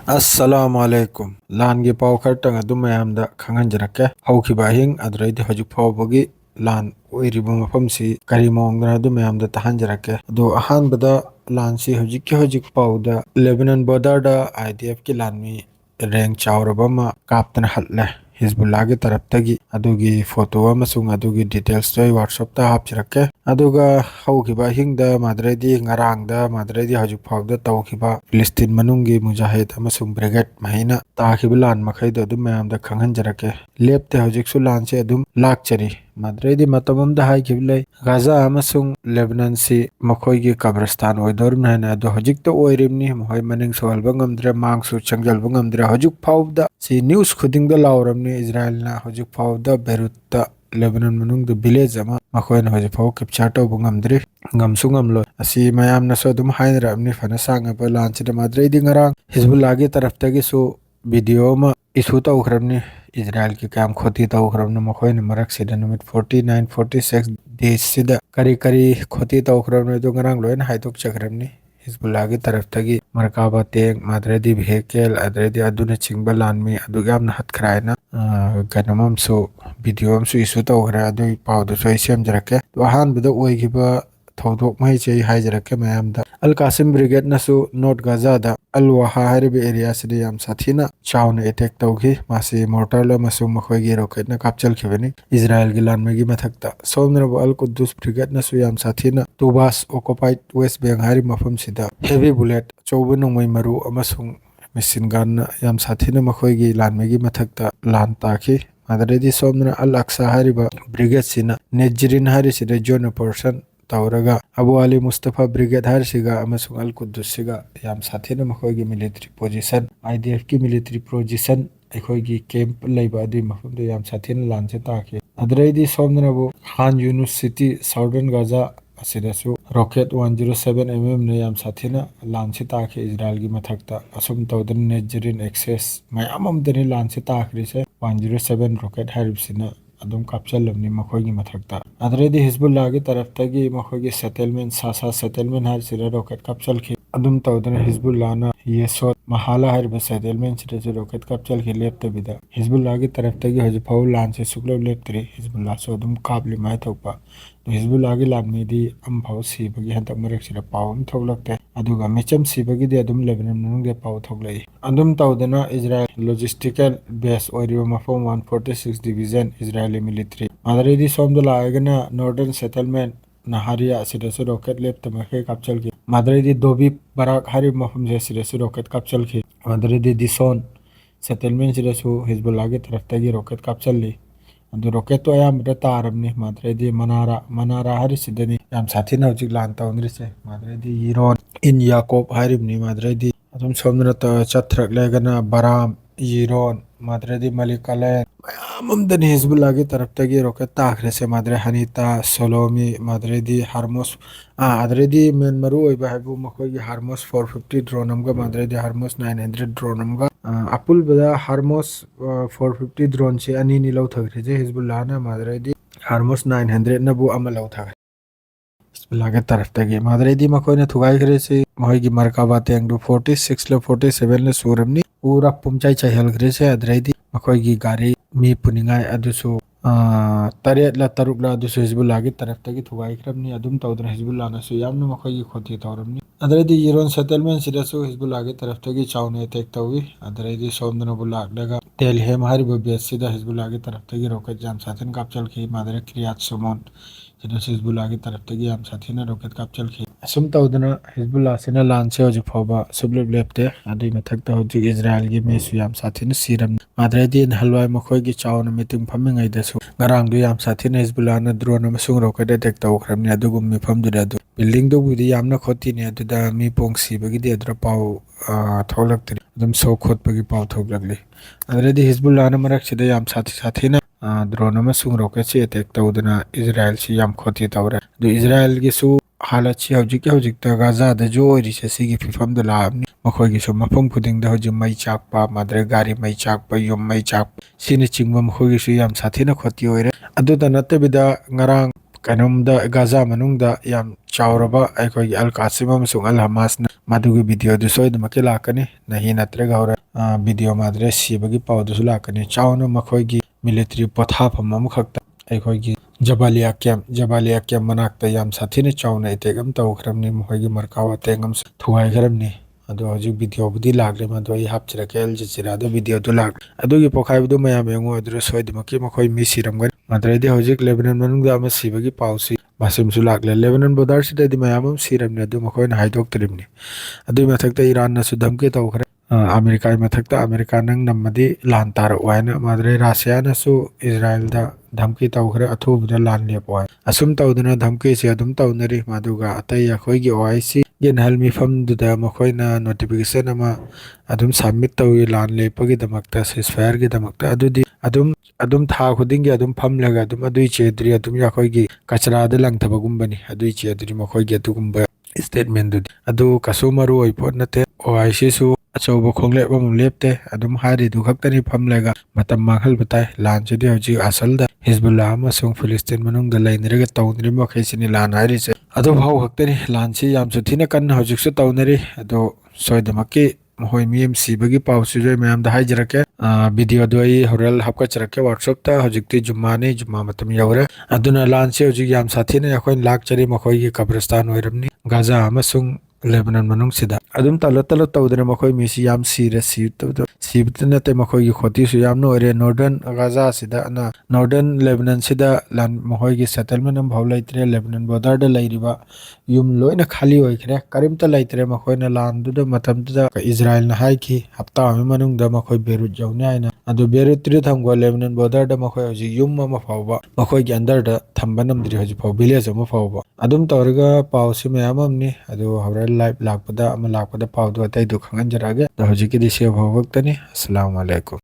Assalamualaikum. Lan gi pau khartang adu mayamda khanganjarake haukiba hing adraidi hojik phawbagi lan oiriba mafamsi kari mawngdana adu mayamda tahanjarake adu ahanbada lansi hojik pauda Lebanon border da IDF ki lanmi reng chawraba ma kaptana hatle Hizbullah gi taraptagi adugi photo amasung adugi details toy WhatsApp ta hapchirake aduga haukiba hingda madraidi ngarangda madraidi hojik phawda tawkiba Palestine manungi mujahid amasung brigade mahina takibilan makhaido adu mayamda khanghanjarake lepte hojiksu lanse adum lakchari madraidi matamamda haikiblai Gaza amasung Lebanon si makhoigi kabristan oidorna na adu hojikta oirimni mohoi maning solba ngamdre mangsu changjalba ngamdre hojik phawda si news khudingda lauramni Israel na hojik phawda Beirut Lebanon manungda village ama makhoina hojik phaw capture tawba ngamdre ngamsu ngamlo asi mayamna so adum hainramni fana sanga ba lanchida madraidi ngarang Hizbullah gi taraftagi su video ma isu tawkhrabni Israel ki kam khoti tawkhrabna makhoina marak sida numit 46 days sida kari khoti tawkhrabna do ngarang loina haidok chakhrabni Hizbullah gi taraftagi markaba tank madradi vehicle adradi aduna chingba lanmi adu yamna hatkhraina ganamam so video am su isu tawkhra adu pawdu so isemjarake to han bida oigiba thodok mai chei haijarake mayamda Al Qasim Brigade nasu North Gaza da Al Waha haribi area sidi yam sathina chawna attack tawgi masi mortar la masung makhoigi rocket na kapchal khibani Israel gi lan megi mathakta somnarabu Al Quddus Brigade nasu yam sathina Tubas occupied West Bank hari mafam sida heavy bullet chawbunung mai maru amasung machine gun yam sathina makhoigi lan megi mathakta lan takhi madaredi somnara Al Aqsa hariba brigade sina Nejrin hari sida John person Tauraga Abu Ali Mustafa Brigade Harsiga amasung Al Quddus siga yam sathina makhoigi military position IDF ki military position aikhoigi camp leiba adi mafamda yam sathina lanche taki adraidi somnarabu Khan Yunus City Southern Gaza asidasu rocket 107 mm ne yam sathina lanche taki Israel gi mathakta asum tawdan Nejrin access mayamam dani lanche takri se 107 rocket haribsina adum kapchalamni makhoigi mathakta adradi Hizbullah gi taraftagi makhoigi settlement sasa settlement har sira rocket kapchal ki adum tawdana Hizbullah na yesot mahala har ba settlement sira rocket kapchal ki lepta bida Hizbullah gi taraftagi hoji paul lance suklo leptri Hizbullah so adum kabli mai thokpa Hizbullah gi lanmi di am phau si bagi hantak marek sira pawam thoklakte aduga mecham si bagi di adum Lebanon nung de paw thoklai adum tawdana Israel logistical base oiriba mafam 146 division Israeli military Madaridi somdala agana northern settlement Naharia sidasu rocket lep tamakhe kapchal ki Madaridi Dobi Barak hari mafam je sidasu rocket kapchal ki Madaridi Dison settlement sidasu Hizbullah gi taraftagi rocket kapchal li adu rocket to ayam da tarabni Madaridi Manara hari sidani yam sathina hojik lan tawnri se Madaridi Iron in Yakob haribni Madaridi adum somdala ta chathrak legana Baram Iron Madradi Malikale Mamdan Hizbullah ki taraftagi rocket takhre se madre Hanita Solomi Madradi Harmos Adradi men maru oiba habu makhogi Harmos 450 drone amga Madradi Harmos 900 drone amga apul bada Harmos 450 drone se ani ni lau thagre je Hizbullah na Madradi Harmos 900 na bu amal lau thagre Hizbullah ki taraftagi Madradi makhoina thugai khre se mohogi markaba teng du 46 le 47 le suramni पूरा पुमचाई चाहिए grey से अदरैदी मकोई की गाड़ी मी पुनिंगाई अदुसु तरेत ला तरुक ला अदुसु Hezbollah की तरफ तक थुगाई करबनी अदुम तौदर Hezbollah नसु यामन मकोई की खोती तौरमनी अदरैदी Iran settlement सिदसु Hezbollah की तरफ तक चावने अटैक तौवी अदरैदी सोमदन बुल्लाह लगा तेल हेम हरि बबेस सिदा हिजबुल्लाह की तरफ तक रॉकेट जाम साथन कापचल की मादरे क्रियात सुमन सिदसु हिजबुल्लाह की तरफ तक याम साथन रॉकेट कापचल की असुम तौदना हिजबुल्लाह सिना लांचे हो जफोबा सुबलेब लेपते अदि मथक होजि इजराइल की मेसु याम साथन सिरम मादरेदी हलवाई मखोई की चावन मीटिंग फमिंgai दसु ngarang du yam sathina Hizbullah na drone amasung rocket attack tawkhrabni adugum mifam du adu building du budi yamna khoti ne adu da mi pongsi bagi de adra paw tholak adum so khot bagi paw thoklagli adredi Hizbullah na marak chida yam sathina drone amasung rocket se attack tawduna Israel si yam khoti tawra du Israel gi su halat chi hojik ta Gaza da jo ri se si gi fifam da la makhoi gi so mafam khuding da hoji mai chak pa madre gari mai chak pa yom mai chak sini chingwa makhoi gi su yam sathina khoti oire adu da natte bida ngarang kanum da Gaza manung da yam chawraba aikoi Al Qasim amsung Al Hamas na ꯃꯗꯨꯒꯤ ꯚꯤꯗꯤꯑꯣꯗꯨ ꯁꯣꯏꯗꯅꯃꯛꯀꯤ ꯂꯥꯛꯀꯅꯤ ꯅꯍꯤ ꯅꯠꯇ꯭ꯔꯒ ꯍꯣꯔꯦꯟ video ꯃꯥꯗ꯭ꯔꯦ ꯁꯤꯕꯒꯤ ꯄꯥꯎꯗꯨꯁꯨ ꯂꯥꯛꯀꯅꯤ ꯆꯥꯎꯅ ꯃꯈꯣꯏꯒꯤ military ꯄꯣꯊꯥꯐꯝ ꯑꯃꯈꯛꯇ ꯑꯩꯈꯣꯏꯒꯤ ꯖꯕꯥꯂꯤꯌꯥ ꯀꯦꯝ ꯃꯅꯥꯛꯇ ꯌꯥꯝ ꯁꯥꯊꯤꯅ ꯆꯥꯎꯅ ꯑꯦꯇꯦꯛ ꯑꯃ ꯇꯧꯈ꯭ꯔꯕꯅꯤ ꯃꯈꯣꯏꯒꯤ ꯃꯔꯀꯥꯎ ꯑꯇꯦꯡ ꯑꯃꯁꯨ ꯊꯨꯒꯥꯏꯈ꯭ꯔꯕꯅꯤ ꯑꯗꯣ ꯍꯧꯖꯤꯛ ꯚꯤꯗꯤꯑꯣꯕꯨꯗꯤ ꯂꯥꯛꯂꯦ ꯃꯗꯨ ꯑꯩ ꯍꯥꯞꯆꯔꯛꯀꯦ ꯑꯜ ꯖꯖꯤꯔꯥꯗ ꯚꯤꯗꯤꯑꯣꯗꯨ ꯂꯥꯛꯂꯦ ꯑꯗꯨꯒꯤ ꯄꯣꯛꯈꯥꯏꯕꯗꯨ ꯃꯌꯥꯝ ꯌꯦꯡꯉꯨ ꯑꯗꯨꯗ ꯁꯣꯏꯗꯅꯃꯛꯀꯤ ꯃꯈꯣꯏ ꯃꯤ ꯁꯤꯔꯝꯒꯅꯤ ꯃꯗꯨꯗꯩꯗꯤ ꯍꯧꯖꯤꯛ ꯂꯦꯕꯅꯟ ꯃꯅꯨꯡꯗ ꯑꯃ ꯁꯤꯕꯒꯤ ꯄꯥꯎꯁꯤ ꯃꯁꯤꯃꯁꯨ ꯂꯥꯛꯂꯦ ꯂꯦꯕꯅꯟ ꯕꯣꯔꯗꯔꯁꯤꯗꯗꯤ ꯃꯌꯥꯝ ꯑꯃ ꯁꯤꯔꯝꯅꯤ ꯑꯗꯨ ꯃꯈꯣꯏꯅ ꯍꯥꯏꯗꯣꯛꯇ꯭ꯔꯤꯕꯅꯤ ꯑꯗꯨꯒꯤ ꯃꯊꯛꯇ ꯏꯔꯥꯟꯅꯁꯨ ꯙꯝꯀꯤ ꯇꯧꯈ꯭ꯔꯦ ꯑꯃꯦꯔꯤꯀꯥꯒꯤ ꯃꯊꯛꯇ ꯑꯃꯦꯔꯤꯀꯥ ꯅꯪ ꯅꯝꯃꯗꯤ ꯂꯥꯟ ꯇꯥꯔꯛꯑꯣ ꯍꯥꯏꯅ ꯃꯥꯗ꯭ꯔꯦ ꯔꯥꯁꯤꯌꯥꯅꯁꯨ ꯏꯖꯔꯥꯏꯜꯗ ꯙꯝꯀꯤ ꯇꯧꯈ꯭ꯔꯦ ꯑꯊꯨꯕꯗ ꯂꯥꯟ ꯂꯦꯞꯄꯣ ꯍꯥꯏ ꯑꯁꯨꯝ ꯇꯧꯗꯨꯅ ꯙꯝꯀꯤꯁꯤ ꯑꯗꯨꯝ ꯇꯧꯅꯔꯤ ꯃꯗꯨꯒ ꯑꯇꯩ ꯑꯩꯈꯣꯏꯒꯤ OIC ꯌꯦꯟꯍꯜ ꯃꯤꯐꯝꯗꯨꯗ ꯃꯈꯣꯏꯅ ꯅꯣꯇꯤꯐꯤꯀꯦꯁꯟ ꯑꯃ ꯑꯗꯨꯝ ꯁꯕꯃꯤꯠ ꯇꯧꯏ ꯂꯥꯟ ꯂꯦꯞꯄꯒꯤꯗꯃꯛꯇ ꯁꯤꯁꯐꯥꯌꯔꯒꯤꯗꯃꯛꯇ ꯑꯗꯨꯝ ꯊꯥ ꯈꯨꯗꯤꯡꯒꯤ ꯑꯗꯨꯝ ꯐꯝꯂꯒ ꯑꯗꯨꯏ ꯆꯦꯗꯨꯗꯤ ꯑꯗꯨꯝ ꯑꯩꯈꯣꯏꯒꯤ ꯀꯆꯔꯥꯗ ꯂꯪꯊꯕꯒꯨꯝꯕꯅꯤ ꯑꯗꯨꯏ ꯆꯦꯗꯨꯗꯤ ꯃꯈꯣꯏꯒꯤ ꯑꯗꯨꯒꯨꯝꯕ ꯁ꯭ꯇꯦꯠꯃꯦꯟꯗꯨꯗꯤ ꯑꯗꯨ ꯀꯩꯁꯨ ꯃꯔꯨ ꯑꯣꯏ ꯄꯣꯠ ꯅꯠꯇꯦ OICꯁꯨ ꯑꯆꯧꯕ ꯈꯣꯡꯂꯦꯞ ꯑꯃ ꯂꯦꯞꯇꯦ ꯑꯗꯨꯝ ꯍꯥꯏꯔꯤꯗꯨ ꯈꯛꯇꯅꯤ ꯐꯝꯂꯒ ꯃꯇꯝ ꯃꯥꯡꯍꯟꯕ ꯇꯥꯏ ꯂꯥꯟꯁꯤꯗꯤ ꯍꯧꯖꯤꯛ ꯑꯁꯜꯗ ꯍꯤꯖꯕꯨꯜꯂꯥ ꯑꯃꯁꯨꯡ ꯐꯤꯂꯤꯁꯇꯤꯟ ꯃꯅꯨꯡꯗ ꯂꯩꯅꯔꯒ ꯇꯧꯅꯔꯤꯕ ꯃꯈꯩꯁꯤꯅꯤ ꯂꯥꯟ ꯍꯥꯏꯔꯤꯁꯦ ꯑꯗꯨ ꯐꯥꯎ ꯈꯛꯇꯅꯤ ꯂꯥꯟꯁꯤ ꯌꯥꯝꯁꯨ ꯊꯤꯅ ꯀꯟꯅ ꯍꯧꯖꯤꯛꯁꯨ ꯇꯧꯅꯔꯤ ꯑꯗꯣ ꯁꯣꯏꯗꯅꯃꯛꯀꯤ ꯃꯈꯣꯏ ꯃꯤ ꯑꯃ ꯁꯤꯕꯒꯤ ꯄꯥꯎꯁꯤꯁꯨ ꯑꯩ ꯃꯌꯥꯝꯗ ꯍꯥꯏꯖꯔꯛꯀꯦ ꯚꯤꯗꯤꯑꯣꯗꯣ ꯑꯩ ꯍꯣꯔꯦꯟ ꯍꯥꯞꯀꯠꯆꯔꯛꯀꯦ ꯋꯥꯠꯁꯑꯦꯞꯇ ꯍꯧꯖꯤꯛꯇꯤ ꯖꯨꯝꯃꯥ ꯃꯇꯝ ꯌꯧꯔꯦ ꯑꯗꯨꯅ ꯂꯥꯟꯁꯤ ꯍꯧꯖꯤꯛ ꯌꯥꯝ ꯁꯥꯊꯤꯅ ꯑꯩꯈꯣꯏꯅ ꯂꯥꯛꯆꯔꯤ ꯃꯈꯣꯏꯒꯤ ꯀꯕ꯭ꯔꯁꯇꯥꯟ ꯑꯣꯏꯔꯝꯅꯤ ꯒꯥꯖꯥ ꯑꯃꯁꯨꯡ ꯂꯦꯕꯅꯟ ꯃꯅꯨꯡꯁꯤꯗ ꯑꯗꯨꯝ ꯇꯂꯠ ꯇꯧꯗꯅ ꯃꯈꯣꯏ ꯃꯤꯁꯤ ꯌꯥꯝ ꯁꯤꯔꯦ ꯁꯤꯕꯇ ꯅꯠꯇꯦ ꯃꯈꯣꯏꯒꯤ ꯈꯣꯇꯤꯁꯨ ꯌꯥꯝꯅ ꯑꯣꯏꯔꯦ ꯅꯣꯔꯗꯔꯟ ꯒꯥꯖꯥꯁꯤꯗ ꯅꯣꯔꯗꯔꯟ ꯂꯦꯕꯅꯟꯁꯤꯗ ꯃꯈꯣꯏꯒꯤ ꯁꯦꯇꯜꯃꯦꯟ ꯑꯃꯐꯥꯎ ꯂꯩꯇ꯭ꯔꯦ ꯂꯦꯕꯅꯟ ꯕꯣꯔꯗꯔꯗ ꯂꯩꯔꯤꯕ ꯌꯨꯝ ꯂꯣꯏꯅ ꯈꯥꯂꯤ ꯑꯣꯏꯈ꯭ꯔꯦ ꯀꯔꯤꯝꯇ ꯂꯩꯇ꯭ꯔꯦ ꯃꯈꯣꯏꯅ ꯂꯥꯟꯗꯨꯗ ꯃꯇꯝꯗꯨꯗ ꯏꯖꯔꯥꯏꯜꯅ ꯍꯥꯏꯈꯤ ꯍꯞꯇꯥ ꯑꯃꯒꯤ ꯃꯅꯨꯡꯗ ꯃꯈꯣꯏ ꯕꯦꯔꯨꯠ ꯌꯧꯅꯤ ꯍꯥꯏꯅ ꯑꯗꯨ ꯕꯦꯔꯨꯠꯇꯨꯗꯤ ꯊꯝꯈꯣ ꯂꯦꯕꯅꯟ ꯕꯣꯔꯗꯔꯗ ꯃꯈꯣꯏ ꯍꯧꯖꯤꯛ ꯌꯨꯝ ꯑꯃ ꯐꯥꯎꯕ ꯃꯈꯣꯏꯒꯤ ꯑꯟꯗꯔꯗ ꯊꯝꯕ ꯉꯝꯗ꯭ꯔꯤ ꯍꯧꯖꯤꯛꯐꯥꯎ ꯚꯤꯂꯦꯖ ꯑꯃ ꯐꯥꯎꯕ ꯑꯗꯨꯝ ꯇꯧꯔꯒ ꯄꯥꯎꯁꯤ ꯃꯌꯥꯝ ꯑꯃꯅꯤ ꯑꯗꯨ ꯍꯣꯔꯦꯟ ꯂꯥꯏꯚ ꯂꯥꯛꯄꯗ ꯄꯥꯎꯗꯨ ꯑꯇꯩꯗꯨ ꯈꯪꯍꯟꯖꯔꯛꯑꯒꯦ ꯑꯗꯣ ꯍꯧꯖꯤꯛꯀꯤꯗꯤ ꯁꯤ ꯐꯥꯎꯕ ꯈꯛꯇꯅꯤ ꯑꯁꯁꯂꯥꯃꯨ ꯑꯂꯩꯀꯨꯝ